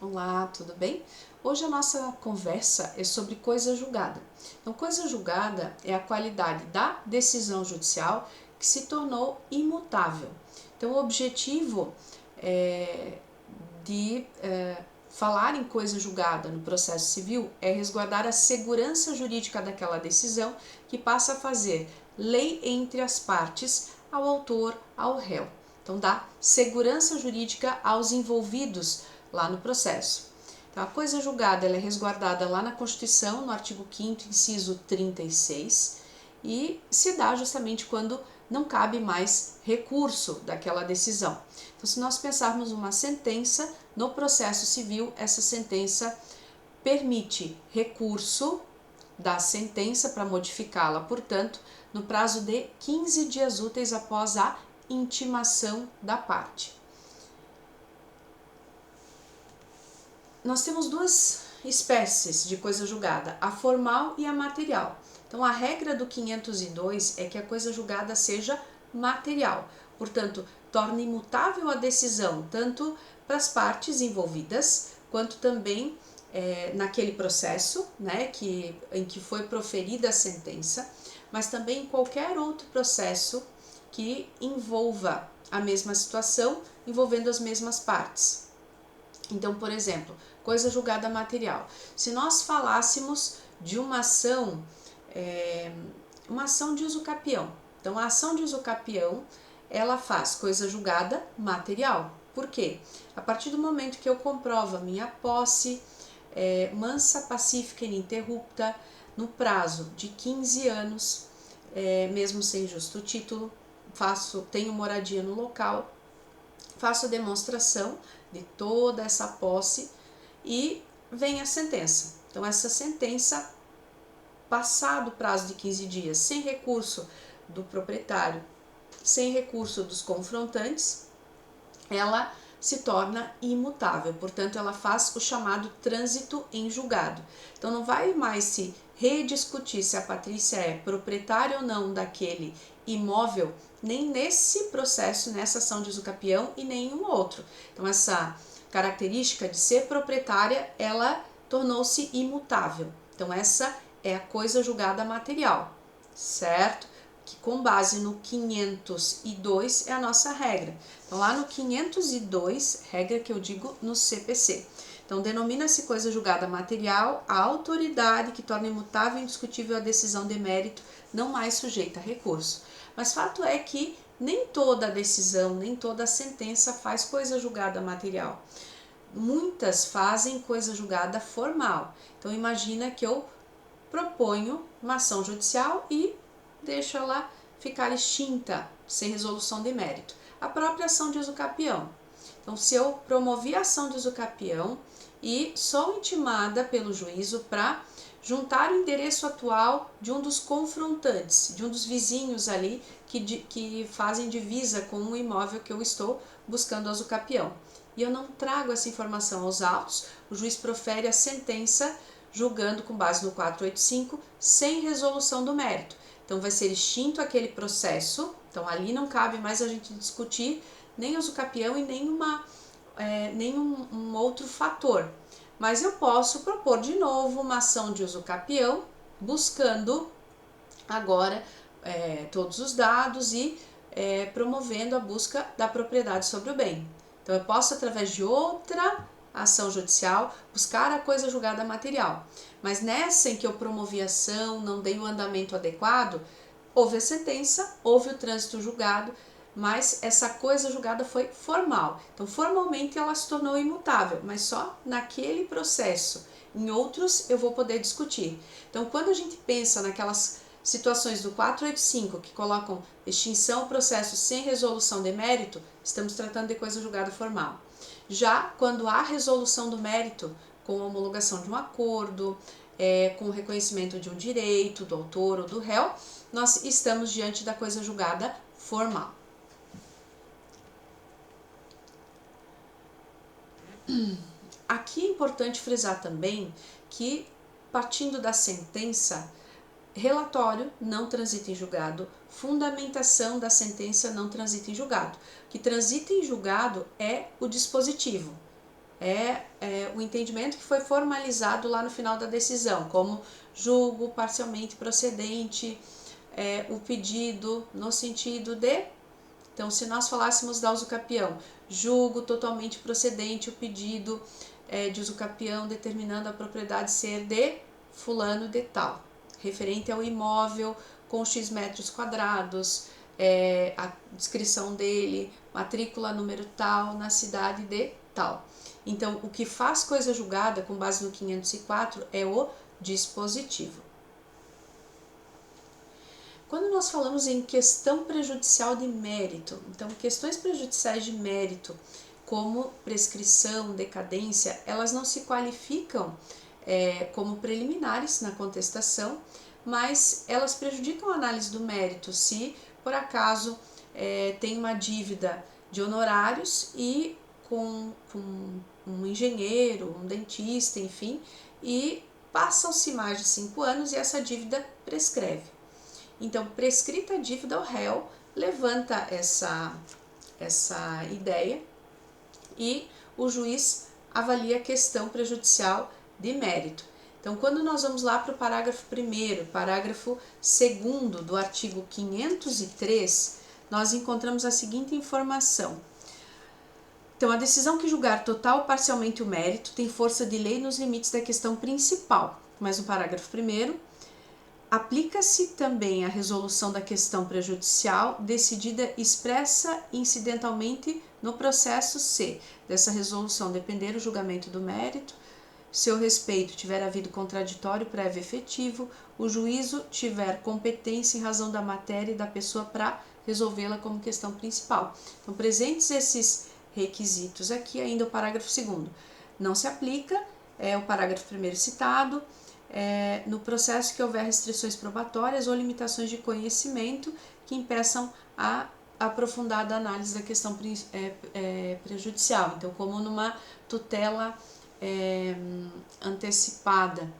Olá, tudo bem? Hoje a nossa conversa é sobre coisa julgada. Então, coisa julgada é a qualidade da decisão judicial que se tornou imutável. Então, o objetivo de falar em coisa julgada no processo civil é resguardar a segurança jurídica daquela decisão que passa a fazer lei entre as partes, ao autor, ao réu. Então, dá segurança jurídica aos envolvidos lá no processo. Então, a coisa julgada ela é resguardada lá na Constituição, no artigo 5º, inciso 36, e se dá justamente quando não cabe mais recurso daquela decisão. Então, se nós pensarmos uma sentença no processo civil, essa sentença permite recurso da sentença para modificá-la, portanto, no prazo de 15 dias úteis após a intimação da parte. Nós temos duas espécies de coisa julgada, a formal e a material. Então, a regra do 502 é que a coisa julgada seja material, portanto, torna imutável a decisão tanto para as partes envolvidas, quanto também naquele processo, né, em que foi proferida a sentença, mas também em qualquer outro processo que envolva a mesma situação, envolvendo as mesmas partes. Então, por exemplo, coisa julgada material. Se nós falássemos de uma ação de uso capião. Então, a ação de uso capião, ela faz coisa julgada material. Por quê? A partir do momento que eu comprovo a minha posse mansa, pacífica e ininterrupta, no prazo de 15 anos, mesmo sem justo título, tenho moradia no local, faço a demonstração de toda essa posse e vem a sentença. Então, essa sentença, passado o prazo de 15 dias, sem recurso do proprietário, sem recurso dos confrontantes, ela se torna imutável, portanto, ela faz o chamado trânsito em julgado. Então, não vai mais se rediscutir se a Patrícia é proprietária ou não daquele imóvel, nem nesse processo, nessa ação de uso capião e nenhum outro. Então, essa característica de ser proprietária, ela tornou-se imutável. Então, essa é a coisa julgada material, certo? Que com base no 502 é a nossa regra. Então, lá no 502, regra que eu digo no CPC. Então, denomina-se coisa julgada material a autoridade que torna imutável e indiscutível a decisão de mérito, não mais sujeita a recurso. Mas fato é que nem toda decisão, nem toda sentença faz coisa julgada material. Muitas fazem coisa julgada formal. Então, imagina que eu proponho uma ação judicial e deixo ela ficar extinta, sem resolução de mérito. A própria ação de uso capião. Então, se eu promovi a ação de uso capião e sou intimada pelo juízo para juntar o endereço atual de um dos confrontantes, de um dos vizinhos ali que fazem divisa com o imóvel que eu estou buscando uso capião. E eu não trago essa informação aos autos, o juiz profere a sentença julgando com base no 485, sem resolução do mérito. Então, vai ser extinto aquele processo, então ali não cabe mais a gente discutir nem uso capião e nenhum outro fator. Mas eu posso propor de novo uma ação de uso capião, buscando agora todos os dados e promovendo a busca da propriedade sobre o bem. Então, eu posso, através de outra ação judicial, buscar a coisa julgada material. Mas nessa em que eu promovi a ação, não dei o andamento adequado, houve a sentença, houve o trânsito julgado, mas essa coisa julgada foi formal. Então, formalmente ela se tornou imutável, mas só naquele processo. Em outros eu vou poder discutir. Então, quando a gente pensa naquelas situações do 485 que colocam extinção processo sem resolução de mérito, estamos tratando de coisa julgada formal. Já quando há resolução do mérito, com a homologação de um acordo, com o reconhecimento de um direito do autor ou do réu, nós estamos diante da coisa julgada formal. Aqui é importante frisar também que, partindo da sentença, relatório não transita em julgado, fundamentação da sentença não transita em julgado. O que transita em julgado é o dispositivo. o entendimento que foi formalizado lá no final da decisão, como julgo parcialmente procedente o pedido no sentido de... Então, se nós falássemos da usucapião, julgo totalmente procedente o pedido de usucapião determinando a propriedade ser de fulano de tal, referente ao imóvel com X metros quadrados, a descrição dele, matrícula, número tal, na cidade de tal. Então, o que faz coisa julgada com base no 504 é o dispositivo. Quando nós falamos em questão prejudicial de mérito, então questões prejudiciais de mérito, como prescrição, decadência, elas não se qualificam como preliminares na contestação, mas elas prejudicam a análise do mérito se, por acaso, tem uma dívida de honorários e com um engenheiro, um dentista, enfim, e passam-se mais de 5 anos e essa dívida prescreve. Então, prescrita a dívida, o réu levanta essa ideia e o juiz avalia a questão prejudicial de mérito. Então, quando nós vamos lá para o parágrafo 1º, parágrafo 2º do artigo 503, nós encontramos a seguinte informação. Então, a decisão que julgar total ou parcialmente o mérito tem força de lei nos limites da questão principal. Mas no parágrafo 1º, aplica-se também a resolução da questão prejudicial decidida expressa incidentalmente no processo se dessa resolução depender o julgamento do mérito, seu respeito tiver havido contraditório prévio efetivo, o juízo tiver competência em razão da matéria e da pessoa para resolvê-la como questão principal. Então, presentes esses requisitos aqui, ainda o parágrafo 2º não se aplica, o parágrafo 1º citado, no processo que houver restrições probatórias ou limitações de conhecimento que impeçam a aprofundada análise da questão prejudicial. Então, como numa tutela antecipada,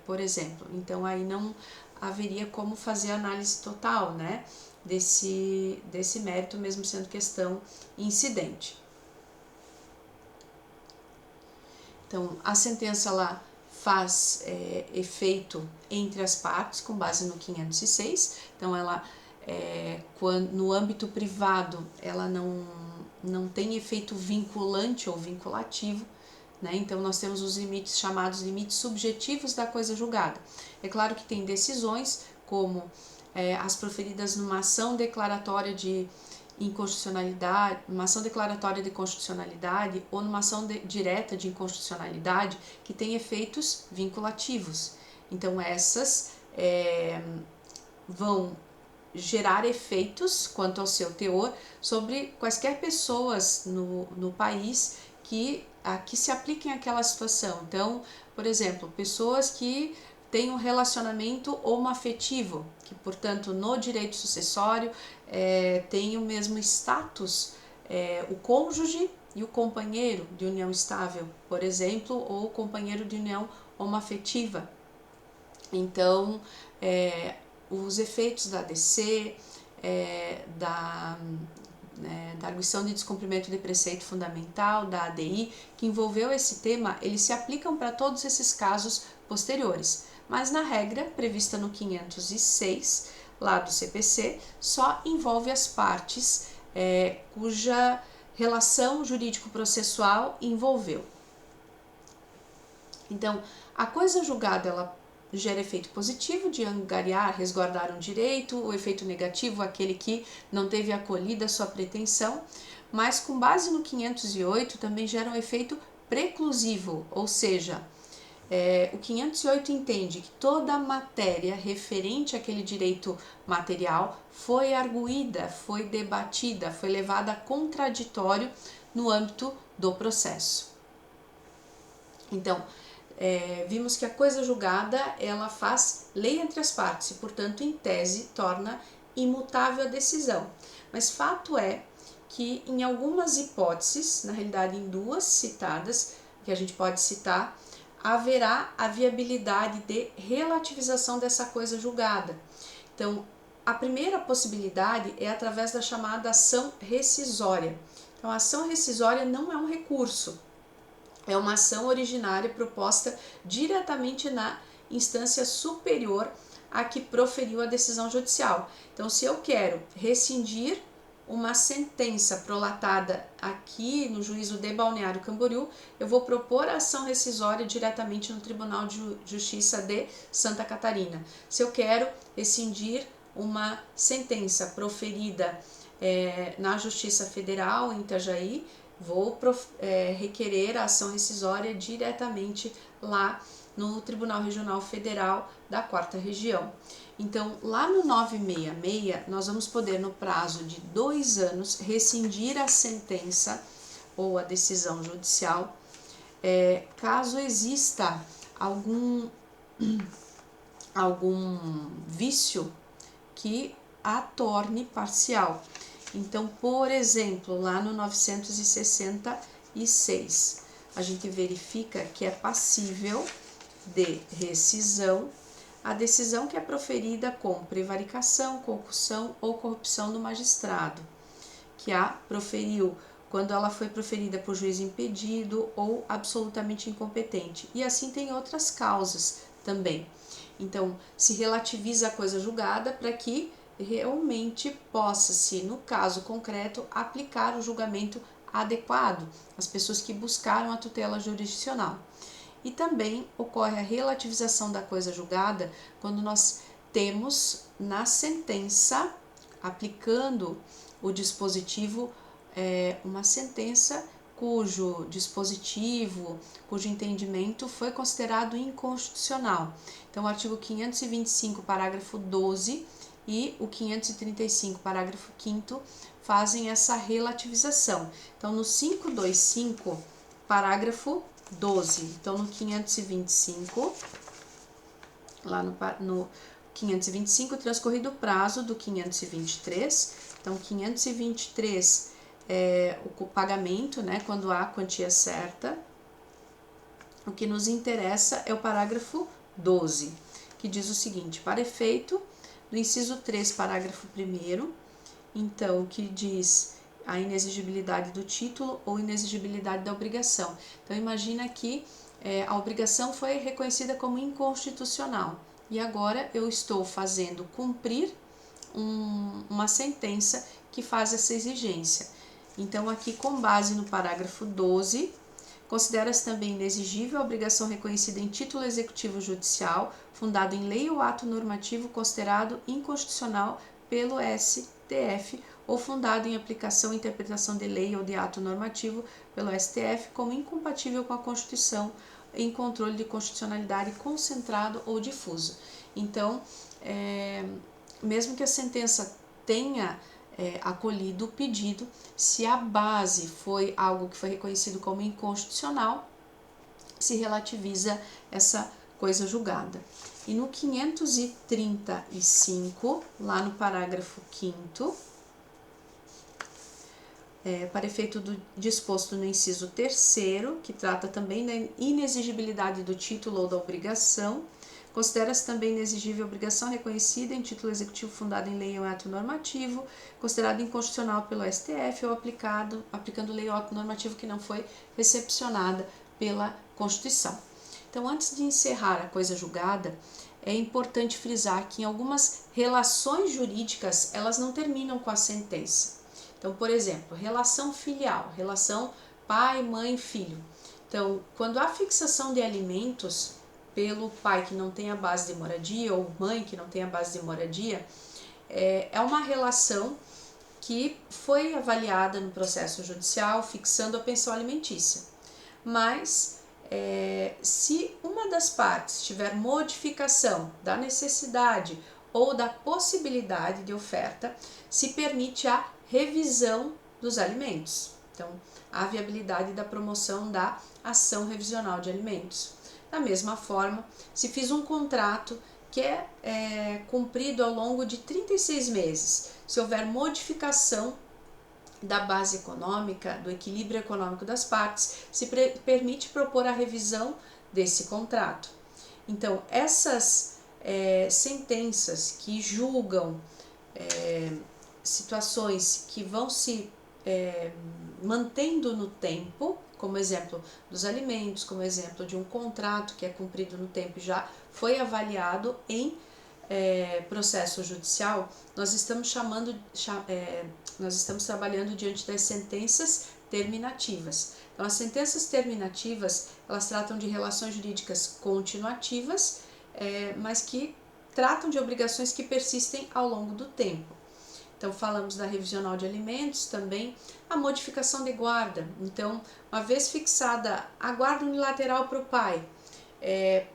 por exemplo. Então, aí não haveria como fazer análise total, né, desse mérito, mesmo sendo questão incidente. Então, a sentença lá faz efeito entre as partes, com base no 506, então ela, no âmbito privado, ela não tem efeito vinculante ou vinculativo, né? Então nós temos os limites chamados limites subjetivos da coisa julgada. É claro que tem decisões, como as proferidas numa ação declaratória de inconstitucionalidade, uma ação declaratória de constitucionalidade ou numa ação direta de inconstitucionalidade que tem efeitos vinculativos. Então essas vão gerar efeitos quanto ao seu teor sobre quaisquer pessoas no país que se apliquem àquela situação. Então, por exemplo, pessoas que têm um relacionamento homoafetivo, que, portanto, no direito sucessório tem o mesmo status, o cônjuge e o companheiro de união estável, por exemplo, ou o companheiro de união homoafetiva. Então, os efeitos da ADC, da arguição de descumprimento de preceito fundamental, da ADI, que envolveu esse tema, eles se aplicam para todos esses casos posteriores. Mas na regra prevista no 506, lá do CPC, só envolve as partes cuja relação jurídico-processual envolveu. Então, a coisa julgada, ela gera efeito positivo de angariar, resguardar um direito, o efeito negativo, aquele que não teve acolhida a sua pretensão, mas com base no 508 também gera um efeito preclusivo, ou seja, o 508 entende que toda a matéria referente àquele direito material foi arguída, foi debatida, foi levada a contraditório no âmbito do processo. Então, vimos que a coisa julgada, ela faz lei entre as partes e, portanto, em tese, torna imutável a decisão. Mas fato é que em algumas hipóteses, na realidade em duas citadas, que a gente pode citar, haverá a viabilidade de relativização dessa coisa julgada. Então, a primeira possibilidade é através da chamada ação rescisória. Então, a ação rescisória não é um recurso, é uma ação originária proposta diretamente na instância superior a que proferiu a decisão judicial. Então, se eu quero rescindir uma sentença prolatada aqui no juízo de Balneário Camboriú, eu vou propor a ação rescisória diretamente no Tribunal de Justiça de Santa Catarina. Se eu quero rescindir uma sentença proferida na Justiça Federal em Itajaí, vou requerer a ação rescisória diretamente lá no Tribunal Regional Federal da 4ª Região. Então, lá no 966, nós vamos poder, no prazo de 2 anos, rescindir a sentença ou a decisão judicial, caso exista algum vício que a torne parcial. Então, por exemplo, lá no 966, a gente verifica que é passível de rescisão a decisão que é proferida com prevaricação, concussão ou corrupção do magistrado, que a proferiu quando ela foi proferida por juiz impedido ou absolutamente incompetente. E assim tem outras causas também. Então, se relativiza a coisa julgada para que realmente possa-se, no caso concreto, aplicar o julgamento adequado às pessoas que buscaram a tutela jurisdicional. E também ocorre a relativização da coisa julgada quando nós temos na sentença, aplicando o dispositivo, uma sentença cujo dispositivo, cujo entendimento foi considerado inconstitucional. Então, o artigo 525, parágrafo 12 e o 535, parágrafo 5º, fazem essa relativização. Então, no 525, parágrafo 12. Então, no 525, lá no 525, transcorrido o prazo do 523. Então, 523 é o pagamento, né, quando há quantia certa. O que nos interessa é o parágrafo 12, que diz o seguinte: para efeito do inciso 3, parágrafo 1º, então, que diz a inexigibilidade do título ou inexigibilidade da obrigação. Então, imagina que a obrigação foi reconhecida como inconstitucional e agora eu estou fazendo cumprir uma sentença que faz essa exigência. Então, aqui, com base no parágrafo 12, considera-se também inexigível a obrigação reconhecida em título executivo judicial, fundado em lei ou ato normativo considerado inconstitucional pelo STF ou fundado em aplicação e interpretação de lei ou de ato normativo pelo STF como incompatível com a Constituição em controle de constitucionalidade concentrado ou difuso. Então, mesmo que a sentença tenha acolhido o pedido, se a base foi algo que foi reconhecido como inconstitucional, se relativiza essa coisa julgada. E no 535, lá no parágrafo 5º, para efeito do disposto no inciso 3º, que trata também da inexigibilidade do título ou da obrigação, considera-se também inexigível a obrigação reconhecida em título executivo fundado em lei ou ato normativo, considerado inconstitucional pelo STF ou aplicando lei ou ato normativo que não foi recepcionada pela Constituição. Então, antes de encerrar a coisa julgada, é importante frisar que em algumas relações jurídicas, elas não terminam com a sentença. Então, por exemplo, relação filial, relação pai, mãe, filho. Então, quando há fixação de alimentos pelo pai que não tem a base de moradia ou mãe que não tem a base de moradia, é uma relação que foi avaliada no processo judicial fixando a pensão alimentícia. Mas, se uma das partes tiver modificação da necessidade ou da possibilidade de oferta, se permite a revisão dos alimentos. Então, a viabilidade da promoção da ação revisional de alimentos. Da mesma forma, se fiz um contrato que é cumprido ao longo de 36 meses, se houver modificação da base econômica, do equilíbrio econômico das partes, se permite propor a revisão desse contrato. Então, essas sentenças que julgam situações que vão se mantendo no tempo, como exemplo dos alimentos, como exemplo de um contrato que é cumprido no tempo e já foi avaliado em processo judicial, nós estamos trabalhando diante das sentenças terminativas. Então, as sentenças terminativas, elas tratam de relações jurídicas continuativas, mas que tratam de obrigações que persistem ao longo do tempo. Então, falamos da revisional de alimentos, também a modificação de guarda. Então, uma vez fixada a guarda unilateral para o pai,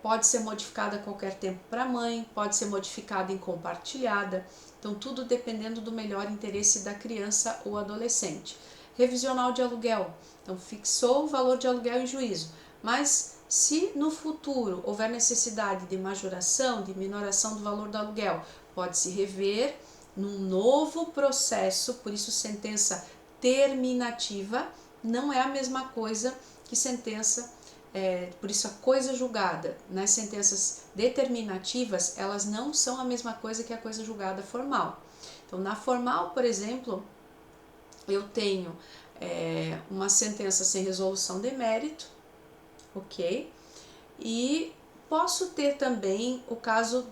pode ser modificada a qualquer tempo para a mãe, pode ser modificada em compartilhada. Então, tudo dependendo do melhor interesse da criança ou adolescente. Revisional de aluguel. Então, fixou o valor de aluguel em juízo, mas se no futuro houver necessidade de majoração, de minoração do valor do aluguel, pode se rever num novo processo, por isso sentença terminativa não é a mesma coisa que sentença, por isso a coisa julgada, nas sentenças determinativas, elas não são a mesma coisa que a coisa julgada formal. Então, na formal, por exemplo, eu tenho uma sentença sem resolução de mérito, ok? E posso ter também o caso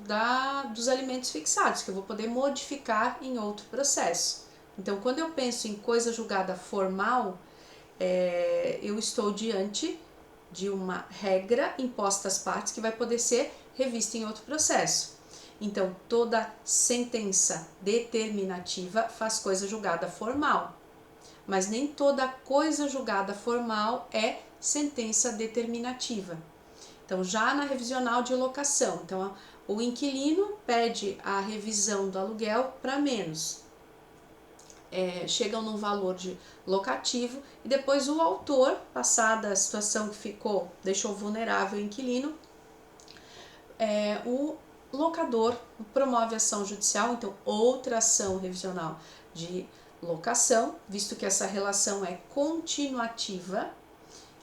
dos alimentos fixados, que eu vou poder modificar em outro processo. Então, quando eu penso em coisa julgada formal, eu estou diante de uma regra imposta às partes que vai poder ser revista em outro processo. Então, toda sentença determinativa faz coisa julgada formal, mas nem toda coisa julgada formal é sentença determinativa. Então, já na revisional de locação, então o inquilino pede a revisão do aluguel para menos, chegam num valor de locativo e depois o autor, passada a situação que deixou vulnerável o inquilino, o locador promove ação judicial, então outra ação revisional de locação, visto que essa relação é continuativa,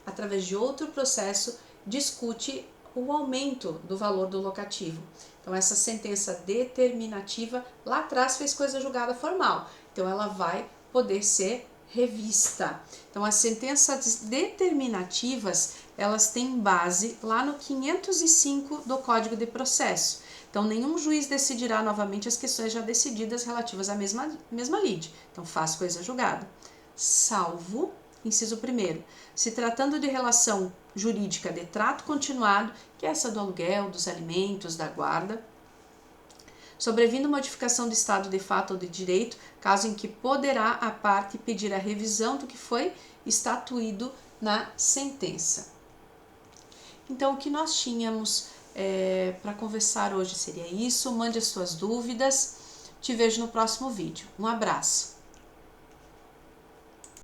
através de outro processo, discute o aumento do valor do locativo. Então, essa sentença determinativa lá atrás fez coisa julgada formal, então ela vai poder ser revista. Então, as sentenças determinativas, elas têm base lá no 505 do Código de Processo. Então, nenhum juiz decidirá novamente as questões já decididas relativas à mesma lide. Então, faz coisa julgada. Salvo, inciso 1º, se tratando de relação jurídica de trato continuado, que é essa do aluguel, dos alimentos, da guarda, sobrevindo modificação do estado de fato ou de direito, caso em que poderá a parte pedir a revisão do que foi estatuído na sentença. Então, o que nós tínhamos para conversar hoje seria isso. Mande as suas dúvidas. Te vejo no próximo vídeo. Um abraço.